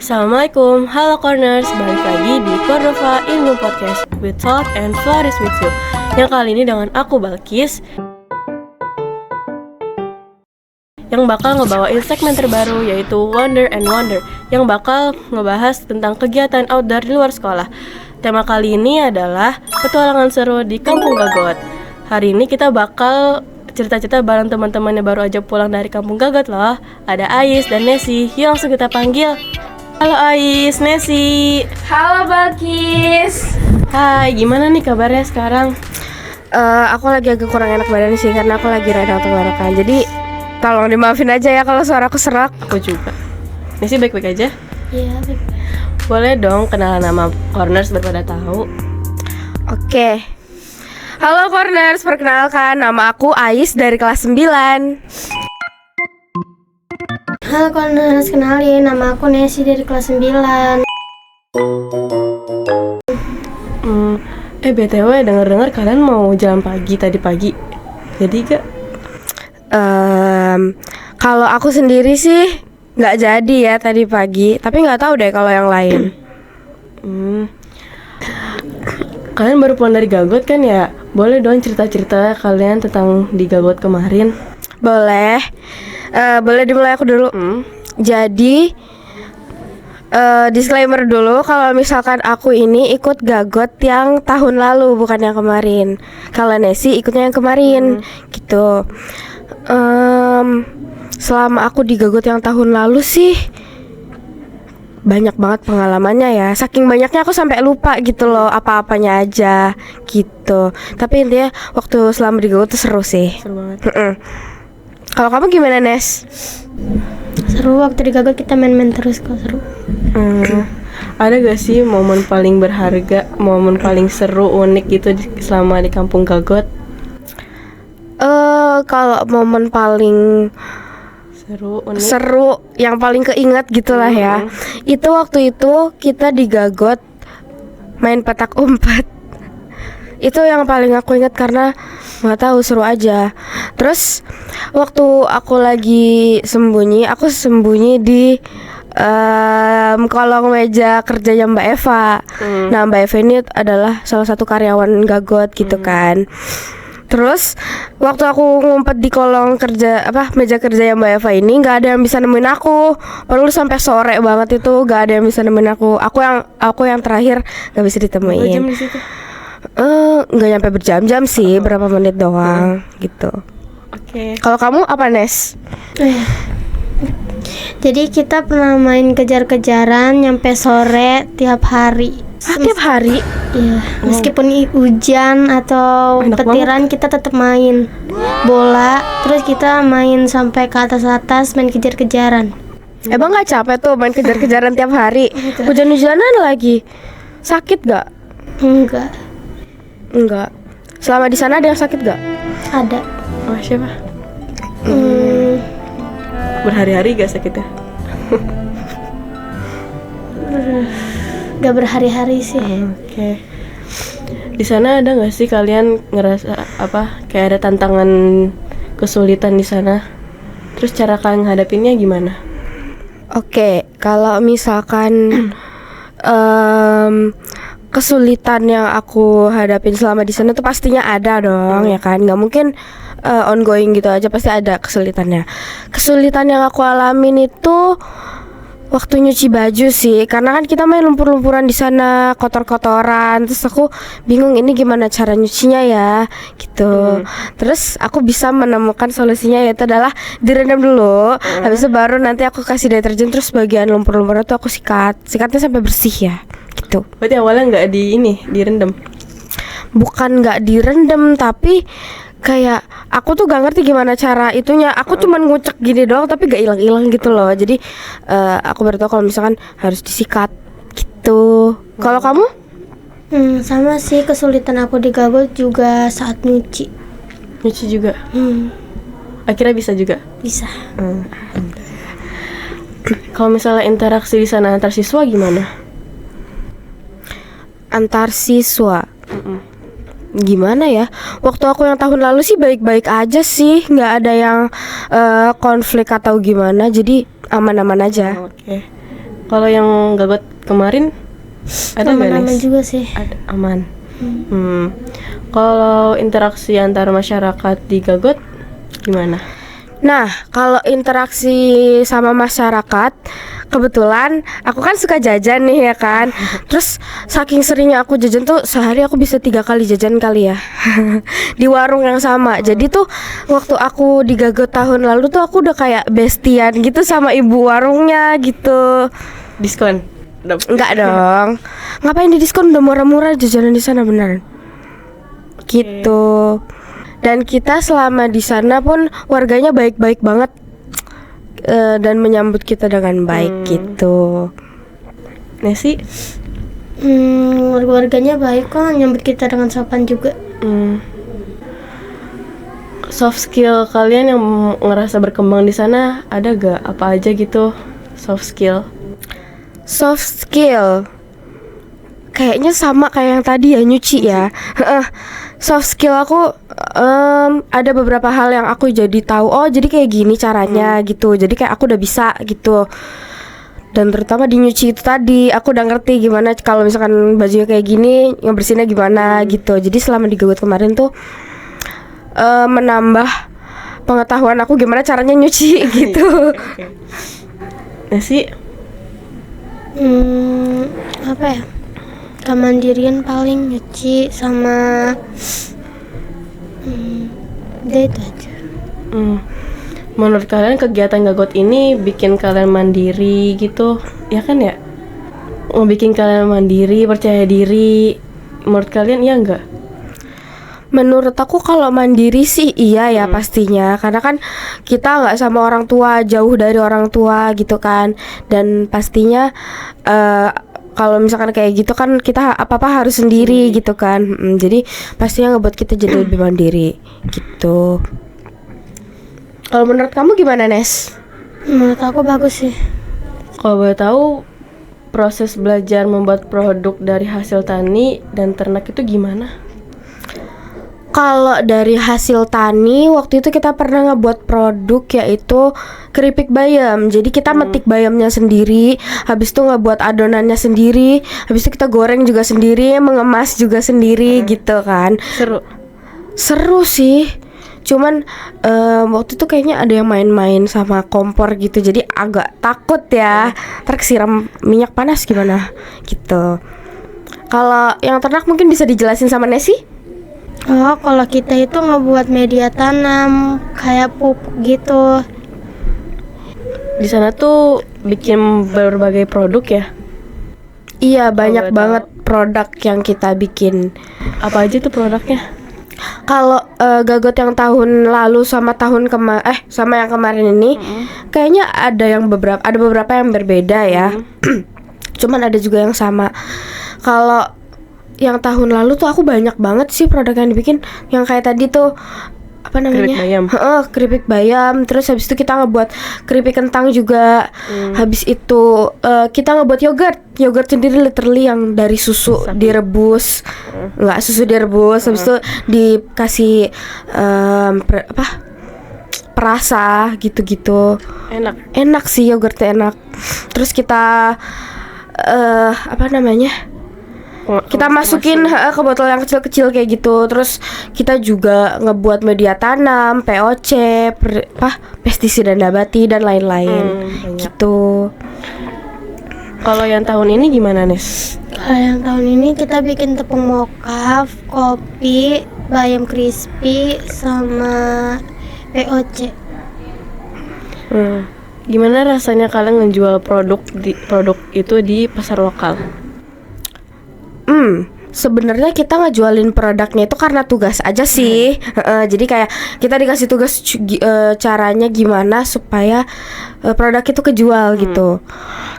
Assalamualaikum, halo Corners, balik lagi di Cordova Ilmu Podcast with Talk and Flourish with You. Yang kali ini dengan aku Balkis, yang bakal ngebawain segmen terbaru yaitu Wonder and Wonder, yang bakal ngebahas tentang kegiatan outdoor di luar sekolah. Tema kali ini adalah petualangan seru di Kampung Gagot. Hari ini kita bakal cerita-cerita bareng teman-teman yang baru aja pulang dari Kampung Gagot loh. Ada Ais dan Nesi, yuk langsung kita panggil. Halo Ais, Nesi. Halo Balkis. Hai, gimana nih kabarnya sekarang? Aku lagi agak kurang enak badan sih karena aku lagi radang tenggorokan. Jadi tolong dimaafin aja ya kalau suaraku serak. Aku juga. Nesi baik-baik aja? Iya, baik. Boleh dong kenalan nama Corners biar pada tahu. Oke. Halo Corners, perkenalkan nama aku Ais dari kelas 9. Halo Corners, kenalin nama aku Nesi dari kelas 9. BTW denger-dengar kalian mau jalan pagi tadi pagi. Jadi gak? Kalau aku sendiri sih nggak jadi ya tadi pagi, tapi nggak tahu deh kalau yang lain. Kalian baru pulang dari Gagot kan ya? Boleh dong cerita-cerita kalian tentang di Gagot kemarin. Boleh. Boleh dimulai aku dulu. Jadi disclaimer dulu, kalau misalkan aku ini ikut Gagot yang tahun lalu, bukan yang kemarin. Kalau Nesi ikutnya yang kemarin, gitu. Selama aku di Gagot yang tahun lalu sih banyak banget pengalamannya ya. Saking banyaknya aku sampai lupa gitu loh apa-apanya aja gitu. Tapi intinya waktu selama di Gagot tuh seru sih. Seru banget. Kalau kamu gimana, Nes? Seru, waktu di Gagot kita main-main terus kok, seru. Ada gak sih momen paling berharga, momen paling seru, unik gitu selama di Kampung Gagot? Kalau momen paling seru, yang paling keinget gitulah ya. Itu waktu itu kita di Gagot main petak umpet. Itu yang paling aku ingat karena nggak tahu, seru aja. Terus waktu aku lagi aku sembunyi di kolong meja kerjanya Mbak Eva. Nah, Mbak Eva ini adalah salah satu karyawan Gagot gitu kan. Terus waktu aku ngumpet di kolong meja kerja yang Mbak Eva ini, nggak ada yang bisa nemuin aku. Padahal sampai sore banget itu nggak ada yang bisa nemuin aku. Aku yang terakhir nggak bisa ditemuin. Berapa jam di situ? Nggak nyampe berjam-jam sih, berapa menit doang gitu. Oke. Kalau kamu apa, Nes? Jadi kita pernah main kejar-kejaran nyampe sore tiap hari. Tiap hari? Iya, meskipun hujan atau Enak petiran kita tetap main bola. Terus kita main sampai ke atas-atas main kejar-kejaran. Emang nggak capek tuh main kejar-kejaran tiap hari? Hujan-hujanan lagi. Sakit gak? Enggak. Selama di sana ada yang sakit gak? Ada. Oh, siapa? Berhari-hari gak sakitnya? Gak berhari-hari sih. Oke. Di sana ada nggak sih kalian ngerasa kayak ada tantangan, kesulitan di sana? Terus cara kalian ngadapinnya gimana? Oke, kalau misalkan kesulitan yang aku hadapin selama di sana tuh pastinya ada dong, ya kan? Nggak mungkin ongoing gitu aja, pasti ada kesulitannya. Kesulitan yang aku alamin itu waktu nyuci baju sih, karena kan kita main lumpur-lumpuran di sana, kotor-kotoran. Terus aku bingung ini gimana cara nyucinya ya, gitu. Terus aku bisa menemukan solusinya, yaitu adalah direndam dulu. Habis itu baru nanti aku kasih deterjen, terus bagian lumpur-lumpuran itu aku sikatnya sampai bersih ya, gitu. Berarti awalnya nggak direndam? Bukan nggak direndam, tapi kayak aku tuh gak ngerti gimana cara itunya. Aku cuman ngucek gini doang tapi gak hilang-hilang gitu loh. Jadi aku baru tahu kalau misalkan harus disikat gitu. Kalau kamu? Sama sih, kesulitan aku di Gagot juga saat nyuci. Nyuci juga? Akhirnya bisa juga? Bisa. Kalau misalnya interaksi di sana antar siswa gimana? Antar siswa? Gimana ya? Waktu aku yang tahun lalu sih baik-baik aja sih, nggak ada yang konflik atau gimana, jadi aman-aman aja. Oke. Kalau yang Gagot kemarin ada nggak Aman-aman Nes? juga sih. Ada, aman. Kalau interaksi antar masyarakat di Gagot gimana? Nah, kalau interaksi sama masyarakat, kebetulan aku kan suka jajan nih ya kan. Terus saking seringnya aku jajan tuh sehari aku bisa 3 kali jajan kali ya di warung yang sama. Jadi tuh waktu aku di Gagot tahun lalu tuh aku udah kayak bestian gitu sama ibu warungnya gitu. Diskon? Enggak dong. Ngapain di diskon, udah murah-murah jajanan di sana beneran. Gitu. Dan kita selama di sana pun warganya baik-baik banget, dan menyambut kita dengan baik gitu. Nesi? Warganya baik kok, nyambut kita dengan sopan juga. Soft skill kalian yang ngerasa berkembang di sana ada gak? Apa aja gitu soft skill? Soft skill kayaknya sama kayak yang tadi ya, nyuci ya. Soft skill aku ada beberapa hal yang aku jadi tahu, oh jadi kayak gini caranya gitu. Jadi kayak aku udah bisa gitu. Dan terutama di nyuci itu tadi aku udah ngerti gimana kalau misalkan bajunya kayak gini ngebersihinnya gimana gitu. Jadi selama di Gagot kemarin tuh menambah pengetahuan aku gimana caranya nyuci gitu. Nesi? Apa ya? Kemandirian paling nyuci sama udah itu aja. Menurut kalian kegiatan Gagot ini bikin kalian mandiri gitu, ya kan ya? Bikin kalian mandiri, percaya diri. Menurut kalian iya enggak? Menurut aku kalau mandiri sih iya ya pastinya, karena kan kita nggak sama orang tua, jauh dari orang tua gitu kan. Dan pastinya kalau misalkan kayak gitu kan kita apa-apa harus sendiri gitu kan. Jadi pastinya ngebuat kita jadi lebih mandiri gitu. Kalau menurut kamu gimana, Nes? Menurut aku bagus sih. Kalau boleh tahu, proses belajar membuat produk dari hasil tani dan ternak itu gimana? Kalau dari hasil tani, waktu itu kita pernah ngebuat produk yaitu keripik bayam. Jadi kita metik bayamnya sendiri, habis itu ngebuat adonannya sendiri, habis itu kita goreng juga sendiri, mengemas juga sendiri gitu kan. Seru sih. Cuman waktu itu kayaknya ada yang main-main sama kompor gitu, jadi agak takut ya. Tersiram minyak panas gimana gitu. Kalau yang ternak mungkin bisa dijelasin sama Nesi? Oh, kalau kita itu ngebuat media tanam kayak pupuk gitu. Di sana tuh bikin berbagai produk ya? Iya, banyak banget produk yang kita bikin. Apa aja tuh produknya? Kalau Gagot yang tahun lalu sama sama yang kemarin ini, kayaknya ada beberapa yang berbeda ya. Cuman ada juga yang sama. Kalau yang tahun lalu tuh aku banyak banget sih produk yang dibikin. Yang kayak tadi tuh apa namanya? Keripik bayam. Keripik bayam. Terus habis itu kita ngebuat keripik kentang juga. Habis itu kita ngebuat yogurt sendiri, literally yang dari susu direbus. Nggak, susu direbus. Habis itu dikasih perasa gitu-gitu. Enak sih, yogurtnya enak. Terus kita apa namanya? Kita masukin ke botol yang kecil-kecil kayak gitu. Terus kita juga ngebuat media tanam, POC, pestisida nabati dan lain-lain gitu. Kalau yang tahun ini gimana, Nes? Kalau yang tahun ini kita bikin tepung mokaf, kopi, bayam crispy, sama POC. Gimana rasanya kalian ngejual produk itu di pasar lokal? Sebenarnya kita ngejualin produknya itu karena tugas aja sih. Jadi kayak kita dikasih tugas caranya gimana supaya produk itu kejual gitu.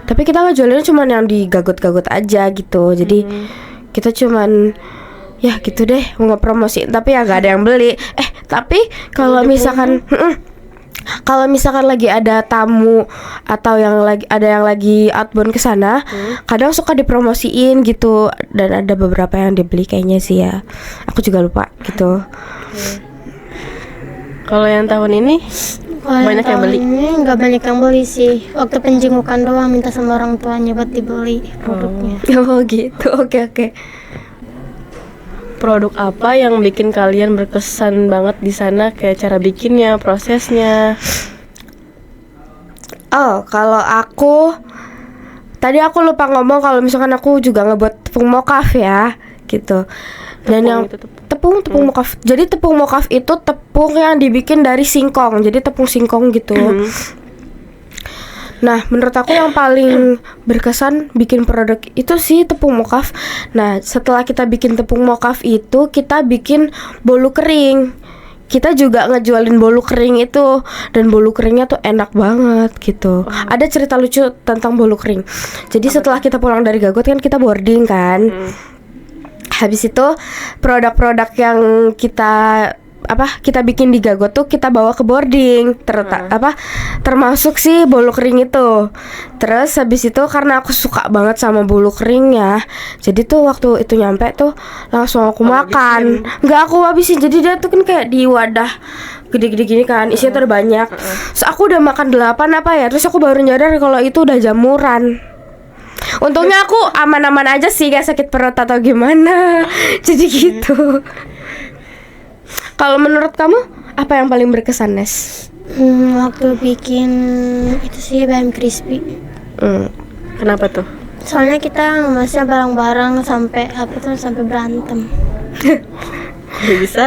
Tapi kita ngejualinnya cuma yang di Gagot-Gagot aja gitu. Jadi kita cuman ya gitu deh, mau ngepromosiin tapi ya gak ada yang beli. Tapi kalau misalkan lagi ada tamu atau yang lagi outbound ke sana, kadang suka dipromosiin gitu, dan ada beberapa yang dibeli kayaknya sih ya. Aku juga lupa gitu. Kalau yang tahun ini? Banyak yang beli? Ini nggak banyak yang beli sih. Waktu penjengukan doang minta sama orang tuanya buat dibeli produknya. Oh gitu, oke. Produk apa yang bikin kalian berkesan banget di sana, kayak cara bikinnya, prosesnya? Oh, kalau aku tadi aku lupa ngomong kalau misalkan aku juga ngebuat tepung mokaf ya, gitu. Dan Tepung yang itu tepung mokaf. Jadi tepung mokaf itu tepung yang dibikin dari singkong. Jadi tepung singkong gitu. Nah, menurut aku yang paling berkesan bikin produk itu sih tepung mokaf. Nah, setelah kita bikin tepung mokaf itu, kita bikin bolu kering. Kita juga ngejualin bolu kering itu, dan bolu keringnya tuh enak banget gitu. Ada cerita lucu tentang bolu kering. Jadi setelah kita pulang dari Gagot kan kita boarding kan. Habis itu produk-produk yang kita bikin di Gagot tuh kita bawa ke boarding, termasuk si bolu kering itu. Terus habis itu karena aku suka banget sama bolu kering ya, jadi tuh waktu itu nyampe tuh langsung aku makan. Nggak aku habisin, jadi dia tuh kan kayak di wadah gede-gede gini kan, isinya tuh ada banyak. Terus aku udah makan 8 apa ya, terus aku baru nyadar kalau itu udah jamuran. Untungnya aku aman-aman aja sih, gak sakit perut atau gimana. Jadi gitu. Kalau menurut kamu apa yang paling berkesan, Nes? Waktu bikin itu sih bayam crispy. Kenapa tuh? Soalnya kita ngemasnya bareng-bareng sampai sampai berantem. Gak bisa?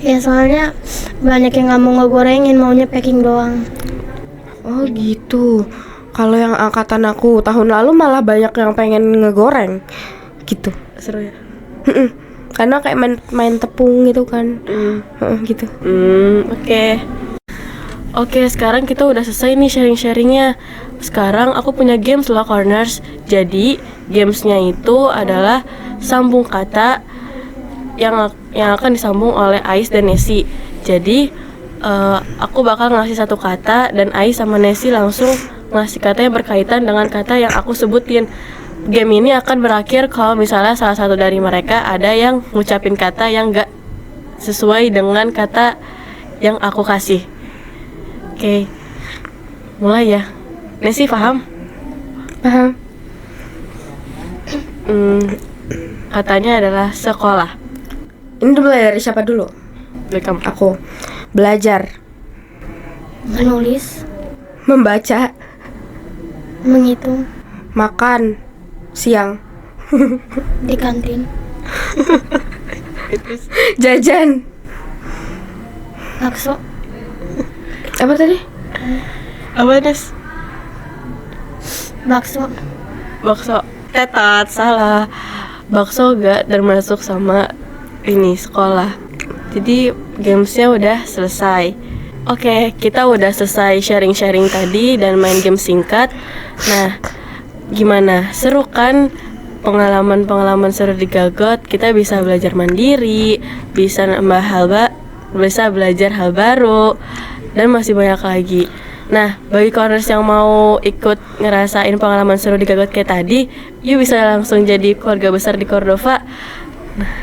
Ya soalnya banyak yang nggak mau ngegorengin, maunya packing doang. Oh gitu. Kalau yang angkatan aku tahun lalu malah banyak yang pengen ngegoreng gitu. Seru ya? Karena kayak main tepung gitu kan. Gitu. Oke, sekarang kita udah selesai nih sharing-sharingnya. Sekarang aku punya games lah, Corners. Jadi gamesnya itu adalah sambung kata yang akan disambung oleh Ais dan Nesi. Jadi aku bakal ngasih satu kata dan Ais sama Nesi langsung ngasih kata yang berkaitan dengan kata yang aku sebutin. Game ini akan berakhir kalau misalnya salah satu dari mereka ada yang ngucapin kata yang gak sesuai dengan kata yang aku kasih. Oke, mulai ya. Nesi paham? Paham. Katanya adalah sekolah. Ini mulai dari siapa dulu? Dari kamu. Aku. Belajar. Menulis, Membaca. menghitung, Makan. Siang. di kantin, Jajan. bakso, Apa tadi? Apa, Nes? bakso, Bakso. Tetat, salah. Bakso gak termasuk sama ini sekolah. Jadi gamesnya udah selesai. Oke, kita udah selesai sharing-sharing tadi dan main game singkat. Nah, gimana? Seru kan? Pengalaman-pengalaman seru di Gagot. Kita bisa belajar mandiri, bisa bisa belajar hal baru, dan masih banyak lagi. Nah, bagi corners yang mau ikut ngerasain pengalaman seru di Gagot kayak tadi, yuk bisa langsung jadi keluarga besar di Cordova. Nah,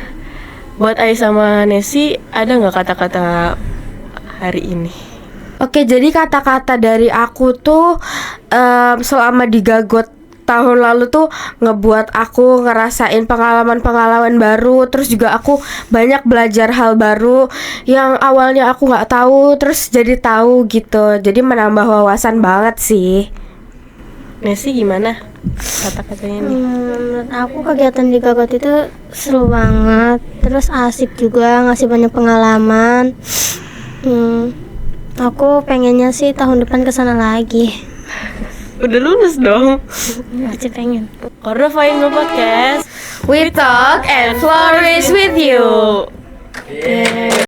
buat Ais sama Nesi, ada nggak kata-kata hari ini? Oke, jadi kata-kata dari aku tuh selama di Gagot tahun lalu tuh ngebuat aku ngerasain pengalaman-pengalaman baru. Terus juga aku banyak belajar hal baru yang awalnya aku nggak tahu, terus jadi tahu gitu. Jadi menambah wawasan banget sih. Nesi gimana kata-katanya nih? Menurut aku kegiatan di Gagot itu seru banget, terus asik juga, ngasih banyak pengalaman. Aku pengennya sih tahun depan kesana lagi. Udah lulus dong. Masih pengen. Cordova Info Podcast. We talk and flourish with you.